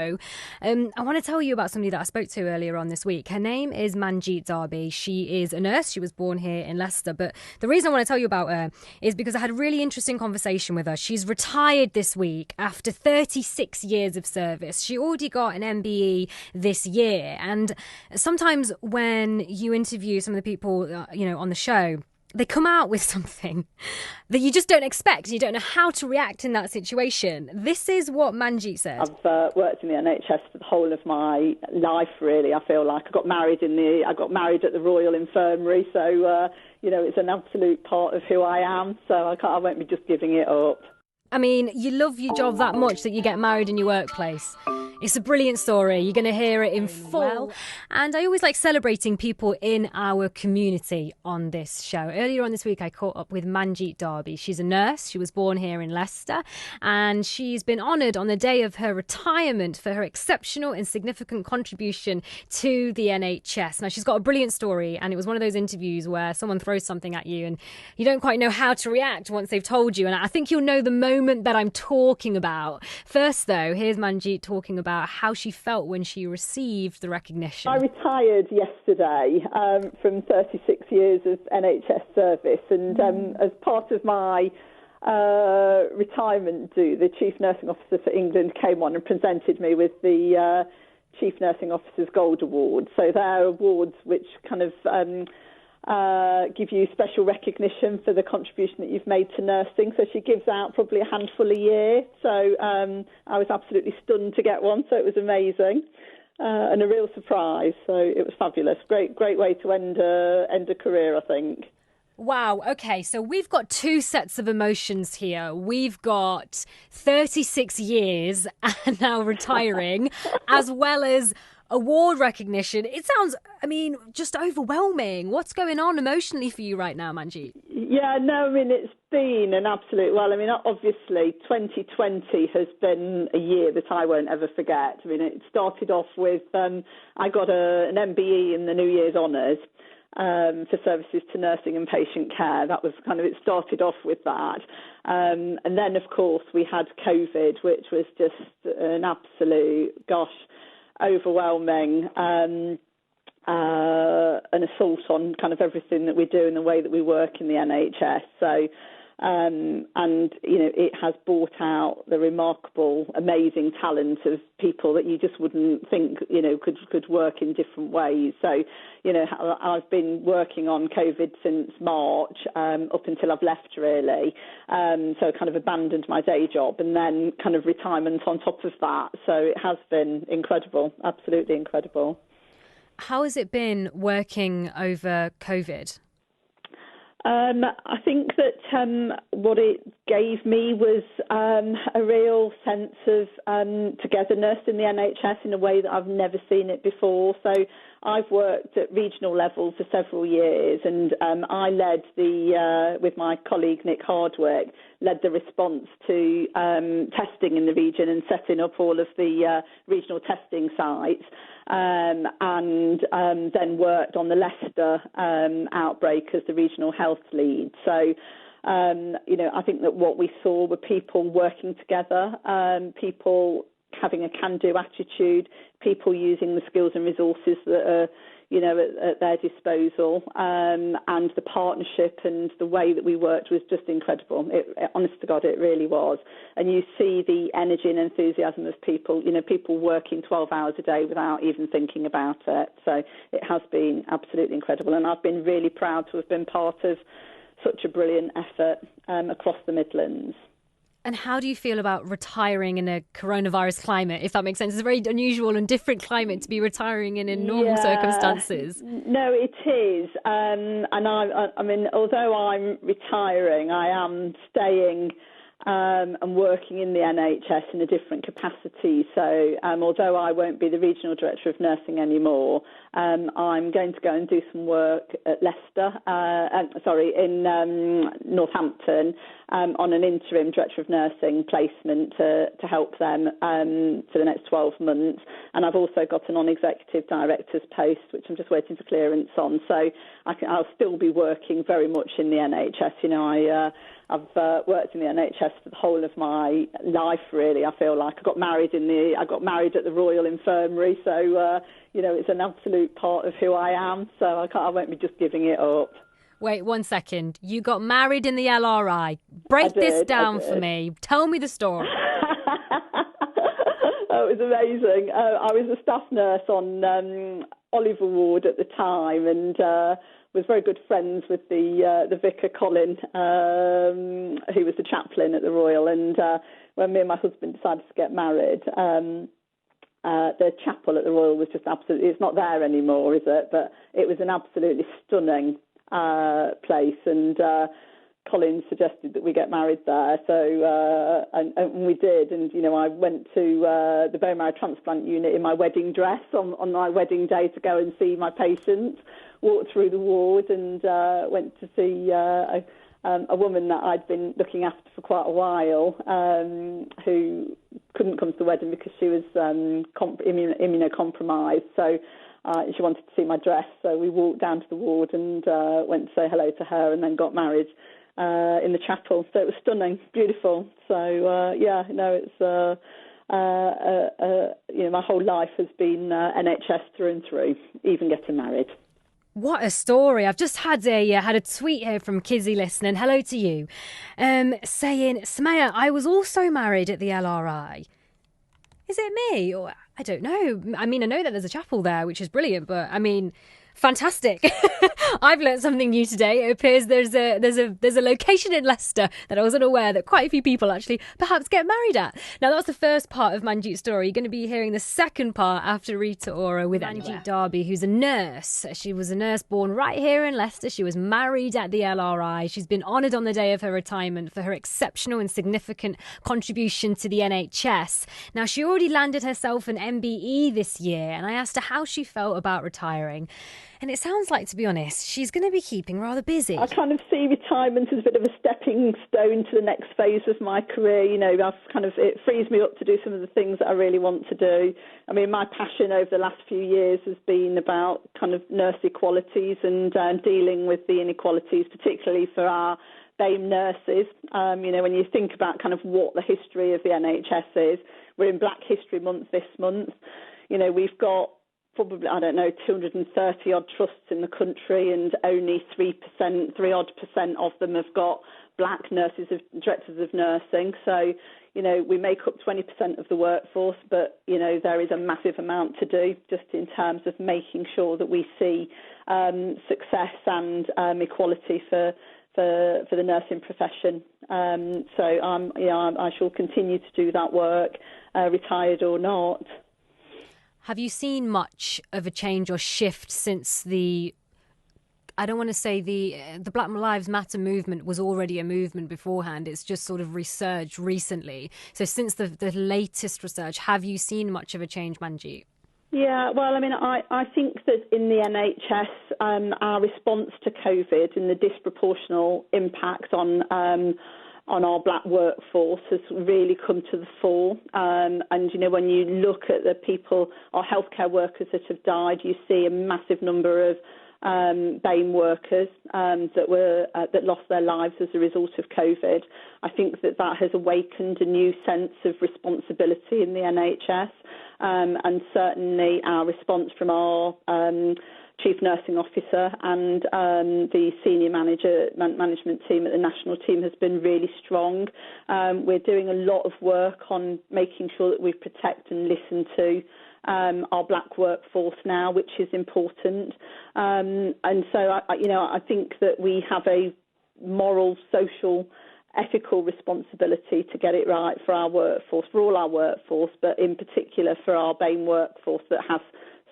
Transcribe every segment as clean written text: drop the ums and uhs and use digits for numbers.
I want to tell you about somebody that I spoke to earlier on this week. Her name is Manjit Darby. She is a nurse. She was born here in Leicester. But the reason I want to tell you about her is because I had a really interesting conversation with her. She's retired this week after 36 years of service. She already got an MBE this year. And sometimes when you interview some of the people, on the show, they come out with something that you just don't expect. You don't know how to react in that situation. This is what Manjit said. I've worked in the NHS for the whole of my life, really. I feel like I got married at the Royal Infirmary, so it's an absolute part of who I am. So I won't be just giving it up. I mean, you love your job that much that you get married in your workplace. It's a brilliant story. You're going to hear it in full. And I always like celebrating people in our community on this show. Earlier on this week, I caught up with Manjit Darby. She's a nurse. She was born here in Leicester. And she's been honoured on the day of her retirement for her exceptional and significant contribution to the NHS. Now, she's got a brilliant story. And it was one of those interviews where someone throws something at you and you don't quite know how to react once they've told you. And I think you'll know the moment that I'm talking about. First, though, here's Manjit talking about how she felt when she received the recognition. I retired yesterday from 36 years of NHS service, and as part of my retirement due, the Chief Nursing Officer for England came on and presented me with the Chief Nursing Officer's Gold Award. So they're awards which kind of give you special recognition for the contribution that you've made to nursing. So she gives out probably a handful a year. So I was absolutely stunned to get one. So it was amazing and a real surprise. So it was fabulous. Great way to end a career, I think. Wow. Okay. So we've got two sets of emotions here. We've got 36 years and now retiring, as well as award recognition. It sounds, just overwhelming. What's going on emotionally for you right now, Manjit? Yeah, no, it's been an absolute, obviously 2020 has been a year that I won't ever forget. It started off with, I got an MBE in the New Year's Honours for services to nursing and patient care. That was it started off with that. And then, of course, we had COVID, which was just an absolute, overwhelming an assault on everything that we do and the way that we work in the NHS. So, it has brought out the remarkable, amazing talent of people that you just wouldn't think, could work in different ways. So, I've been working on COVID since March, up until I've left, really. So I abandoned my day job and then retirement on top of that. So it has been incredible, absolutely incredible. How has it been working over COVID? I think that what it gave me was a real sense of togetherness in the NHS in a way that I've never seen it before. So I've worked at regional level for several years, and I led with my colleague Nick Hardwick, led the response to testing in the region and setting up all of the regional testing sites. And then worked on the Leicester outbreak as the regional health lead. So, I think that what we saw were people working together, people having a can-do attitude, people using the skills and resources that are, at their disposal, and the partnership and the way that we worked was just incredible. Honest to God, it really was. And you see the energy and enthusiasm of people, people working 12 hours a day without even thinking about it. So it has been absolutely incredible. And I've been really proud to have been part of such a brilliant effort across the Midlands. And how do you feel about retiring in a coronavirus climate, if that makes sense? It's a very unusual and different climate to be retiring in normal circumstances. No, it is. And although I'm retiring, I am staying and working in the NHS in a different capacity. So although I won't be the Regional Director of Nursing anymore, I'm going to go and do some work at Leicester, in Northampton, on an interim Director of Nursing placement to help them for the next 12 months. and I've also got a non-executive director's post, which I'm just waiting for clearance on. So I'll still be working very much in the NHS. I've worked in the NHS for the whole of my life, really. I feel like I got married at the Royal Infirmary, so it's an absolute part of who I am. So I won't be just giving it up. Wait 1 second. You got married in the LRI. Break this down for me. Tell me the story. Oh, it was amazing. I was a staff nurse on Oliver Ward at the time, and was very good friends with the vicar Colin, who was the chaplain at the Royal. And when me and my husband decided to get married, the chapel at the Royal was just absolutely, it's not there anymore, is it? But it was an absolutely stunning place, and Colin suggested that we get married there, so and we did. And I went to the bone marrow transplant unit in my wedding dress on my wedding day to go and see my patients. Walked through the ward and went to see a woman that I'd been looking after for quite a while, who couldn't come to the wedding because she was immunocompromised. So she wanted to see my dress, so we walked down to the ward and went to say hello to her, and then got married in the chapel. So it was stunning, beautiful. So it's my whole life has been NHS through and through, even getting married. What a story. I've just had a tweet here from Kizzy listening. Hello to you. Saying, Sumaya, I was also married at the LRI. Is it me? Or I don't know. I mean, I know that there's a chapel there, which is brilliant, but I mean, fantastic. I've learned something new today. It appears there's a location in Leicester that I wasn't aware that quite a few people actually perhaps get married at. Now, that's the first part of Manjit's story. You're going to be hearing the second part after Rita Ora with Manjit Darby, who's a nurse. She was a nurse born right here in Leicester. She was married at the LRI. She's been honoured on the day of her retirement for her exceptional and significant contribution to the NHS. Now, she already landed herself an MBE this year, and I asked her how she felt about retiring. And it sounds like, to be honest, she's going to be keeping rather busy. I kind of see retirement as a bit of a stepping stone to the next phase of my career. It frees me up to do some of the things that I really want to do. I mean, my passion over the last few years has been about kind of nurse equalities and dealing with the inequalities, particularly for our BAME nurses. When you think about kind of what the history of the NHS is, we're in Black History Month this month. We've got probably, 230 odd trusts in the country, and only 3% of them have got black nurses, directors of nursing. So, we make up 20% of the workforce, but, there is a massive amount to do just in terms of making sure that we see success and equality for the nursing profession. I shall continue to do that work, retired or not. Have you seen much of a change or shift since I don't want to say the Black Lives Matter movement was already a movement beforehand. It's just sort of resurged recently. So since the latest research, have you seen much of a change, Manjit? Yeah, well, I mean, I think that in the NHS, our response to COVID and the disproportional impact on our black workforce has really come to the fore. And, when you look at the people, our healthcare workers that have died, you see a massive number of BAME workers that lost their lives as a result of COVID. I think that has awakened a new sense of responsibility in the NHS, and certainly our response from our Chief Nursing Officer and the senior management team at the national team has been really strong. We're doing a lot of work on making sure that we protect and listen to our black workforce now, which is important. And so, I think that we have a moral, social, ethical responsibility to get it right for our workforce, for all our workforce, but in particular for our BAME workforce that has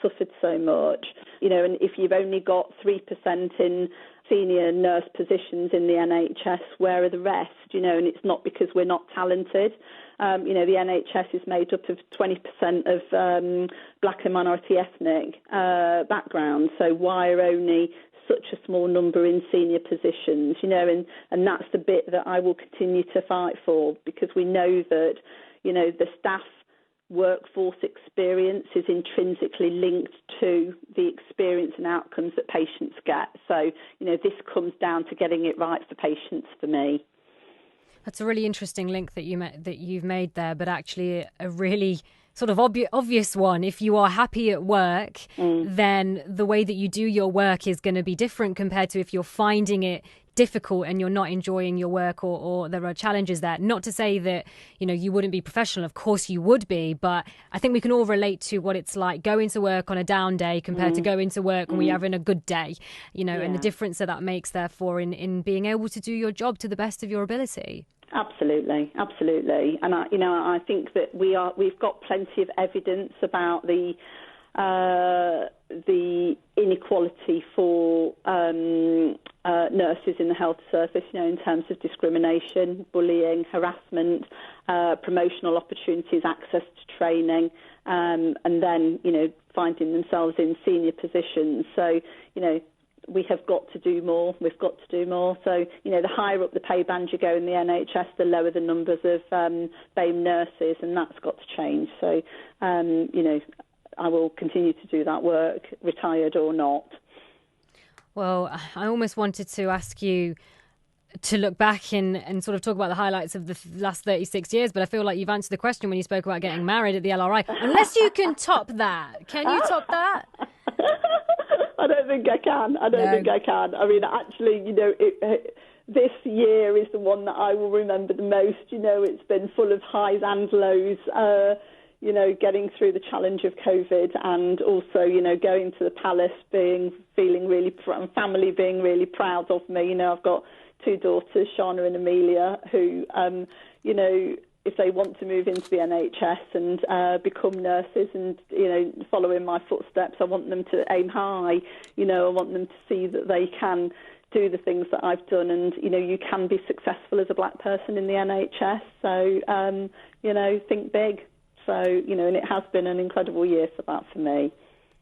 suffered so much. And if you've only got 3% in senior nurse positions in the NHS, where are the rest? And it's not because we're not talented. The NHS is made up of 20% of black and minority ethnic backgrounds. So why are only such a small number in senior positions? And that's the bit that I will continue to fight for, because we know that, the staff workforce experience is intrinsically linked to the experience and outcomes that patients get. So, this comes down to getting it right for patients for me. That's a really interesting link that you've made there, but actually a really sort of obvious one. If you are happy at work, then the way that you do your work is going to be different compared to if you're finding it difficult and you're not enjoying your work, or there are challenges there. Not to say that, you wouldn't be professional. Of course you would be, but I think we can all relate to what it's like going to work on a down day compared to going to work when we're having a good day, and the difference that makes, therefore, in being able to do your job to the best of your ability. Absolutely, and I think that we've got plenty of evidence about the inequality for nurses in the health service, in terms of discrimination, bullying, harassment, promotional opportunities, access to training, and then finding themselves in senior positions. So we have got to do more. We've got to do more. So, the higher up the pay band you go in the NHS, the lower the numbers of BAME nurses, and that's got to change. So, I will continue to do that work, retired or not. Well, I almost wanted to ask you to look back and sort of talk about the highlights of the last 36 years, but I feel like you've answered the question when you spoke about getting married at the LRI. Unless you can top that. Can you top that? I don't think I can. I mean, actually, this year is the one that I will remember the most. It's been full of highs and lows, getting through the challenge of COVID, and also, going to the palace, feeling really, family being really proud of me. I've got two daughters, Shana and Amelia, who, if they want to move into the NHS and become nurses and, follow in my footsteps, I want them to aim high. I want them to see that they can do the things that I've done, and, you can be successful as a black person in the NHS. So, think big. So, and it has been an incredible year for that for me.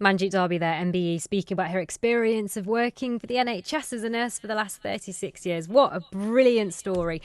Manjit Darby there, MBE, speaking about her experience of working for the NHS as a nurse for the last 36 years. What a brilliant story.